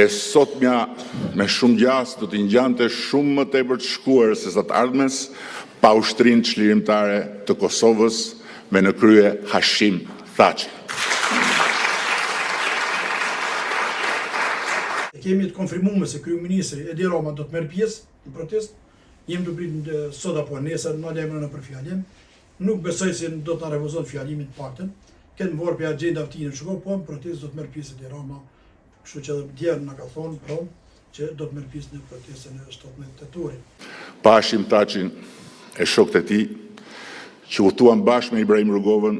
E sotmja me shumë gjas do t'i ngjante shumë më tepër të shkuar se sa të ardhmes pa ushtrinë çlirimtare të Kosovës me në krye Hashim Thaçi. Kemi të konfirmuar se kryeministri Edi Rama do të merr pjesë në protestë. Jemi të pritë sot apo nesër në lajmën për fjalën. Nuk besoj se do të refuzon fjalimin të paktën. Kenë marrë për agenda në shkop, po në protestë do të merr pjesë Edi Rama. Kështu që djerë në ka thonë që do të merr pjesë në protestën e 17 tetorit. Pa Hashim Thaçin e shokët e tij që udhëtuan bashkë me Ibrahim Rugovën,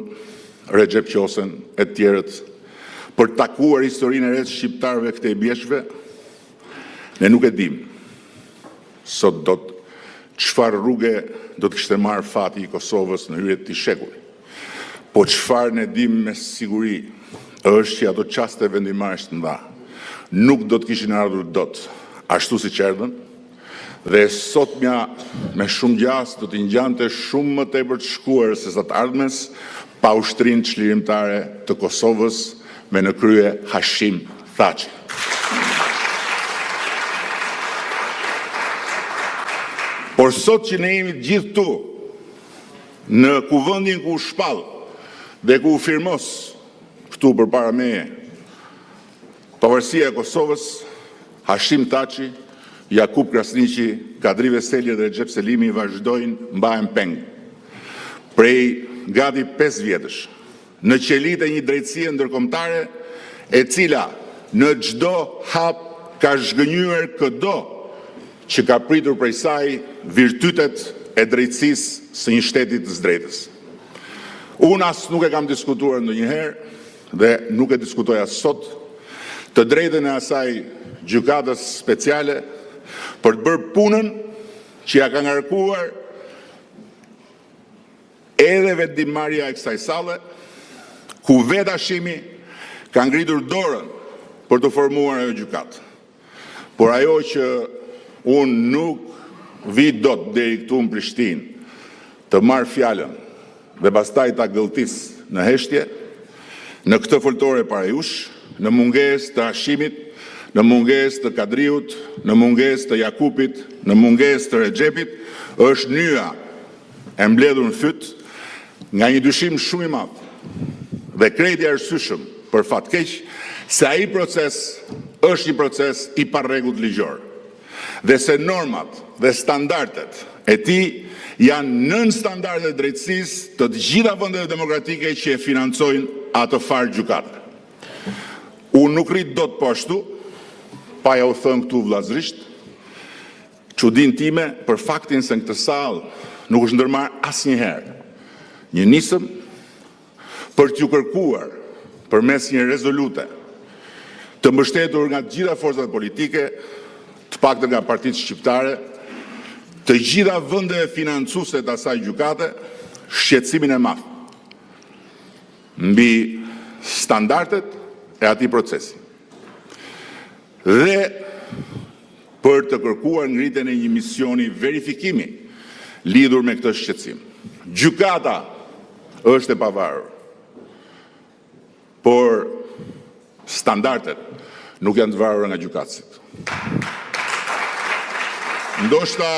Recep Qosen e të tjerët për të takuar historinë e re të shqiptarëve këtej bjeshve, ne nuk e dim sot çfarë rrugë do të kishte marrë fati i Kosovës në hyrje të këtij shekulli. Po çfarë ne dim me siguri është që ato çaste vendimarrësh të mëdha nuk do të kishin ardhur dot ashtu siç erdhën, dhe sotmja me shumë gjas do t'i ngjante shumë më tepër të shkuar se sa të ardhmes pa ushtrinë çlirimtare të Kosovës me në krye Hashim Thaçi. Por sot që ne jemi gjithë tu në kuvendin ku u shpall dhe ku u firmos këtu përpara meje pavarësia e Kosovës, Hashim Thaçi, Jakub Krasniqi, Kadri Veseli dhe Recep Selimi vazhdojnë mbahen peng. Prej gati 5 vjetësh, në qelit e një drejtësie ndërkombëtare e cila në çdo hap ka zhgënjyer këdo që ka pritur prej saj virtytet e drejtësisë së një shteti të drejtës. Unë as nuk e kam diskutuar ndonjëherë dhe nuk e diskutoj as sot të drejtën e asaj gjykatës speciale për të bërë punën që ja ka ngarkuar edhe vendimmarrja e kësaj salle, ku vetë Hashimi ka ngritur dorën për të formuar ajo gjykatë. Por ajo që unë nuk vi dot deri këtu në Prishtinë të marr fjalën dhe pastaj ta gëlltis në heshtje, në këtë foltore para jush, në mungesë të Hashimit, në mungesë të Kadriut, në mungesë të Jakupit, në mungesë të Recepit, është nyja e mbledhur në fyt nga një dyshim shumë i madh dhe krejt i arsyeshëm për fat keq se ai proces është një proces i parregullt ligjor dhe se normat dhe standardet e tij janë nën standardet e drejtësisë të gjitha vendeve demokratike që e financojnë atë farë gjykate. Unë nuk rrit dot po ashtu, pa ja u thënë këtu vllazërisht, çudinë time për faktin se në këtë sallë nuk është ndërmarrë asnjëherë një nisëm për t'ju kërkuar përmes një rezolute të mbështetur nga të gjitha forcat politike, të paktën nga partitë shqiptare, të gjitha vendeve financuese të asaj gjykate, shqetësimin e madh mbi standardet e atij procesi. Dhe për të kërkuar ngritjen e një misioni verifikimi lidhur me këtë shqetësim. Gjykata është e pavarur, por standardet nuk janë të varura nga gjykatësit. Ndoshta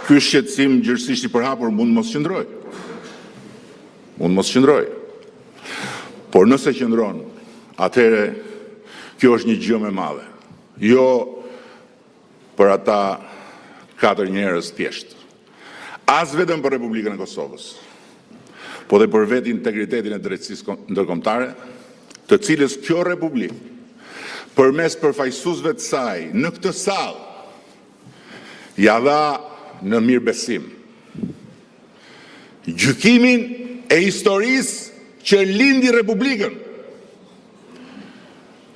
ky shqetësim gjërësisht i përhapur mund mos qëndroj. Por nëse qëndron, atëherë kjo është një gjë më e madhe. Jo për ata 4 njerëz thjesht. As vetëm për Republikën e Kosovës, po dhe për vetë integritetin e drejtësisë ndërkombëtare, të cilës kjo Republikë, përmes përfaqësuesve të saj në këtë sallë, ja dha në mirëbesim gjykimin e historisë që lindi Republikën.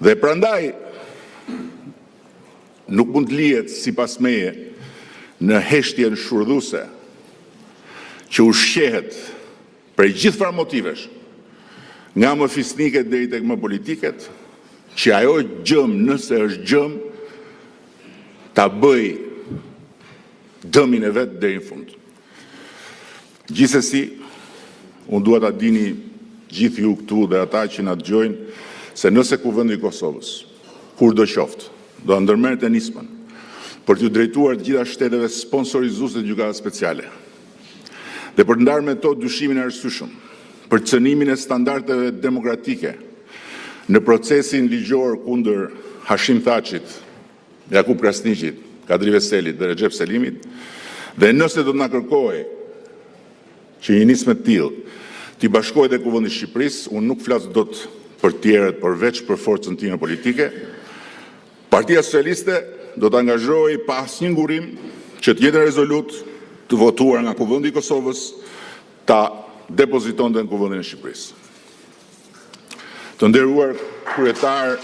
Dhe prandaj nuk mund të lihet sipas meje në heshtjen shurdhuese që ushqehet prej gjithfarë motivesh, nga më fisniket deri tek më politiket, që ajo gjëm, nëse është gjëm, ta bëj dëmin e vet deri në fund. Gjithsesi, unë dua ta dini gjithë ju këtu dhe ata që na dëgjojnë se nëse kuvendi i Kosovës, kur do qoftë, do ndërmerrte nismën për t'u drejtuar të gjitha shteteve sponsorizuese të gjykatës speciale dhe për të ndarë me to dyshimin e arsyeshëm për cënimin e standardeve demokratike në procesin ligjor kundër Hashim Thachit, Jakub Krasniqit, Kadri Veselit dhe Recep Selimit, dhe nëse do të na kërkojë që një nismë të tillë t'i bashkohet dhe Kuvendit të Shqipërisë, unë nuk flas dot për tjerët, përveç për forcën time politike, Partia Socialiste do të angazhohej pa asnjë ngurim që të jetë rezolut të votuar nga Kuvendi i Kosovës ta depozitonte në Kuvendin e Shqipërisë. Të nderuar kryetar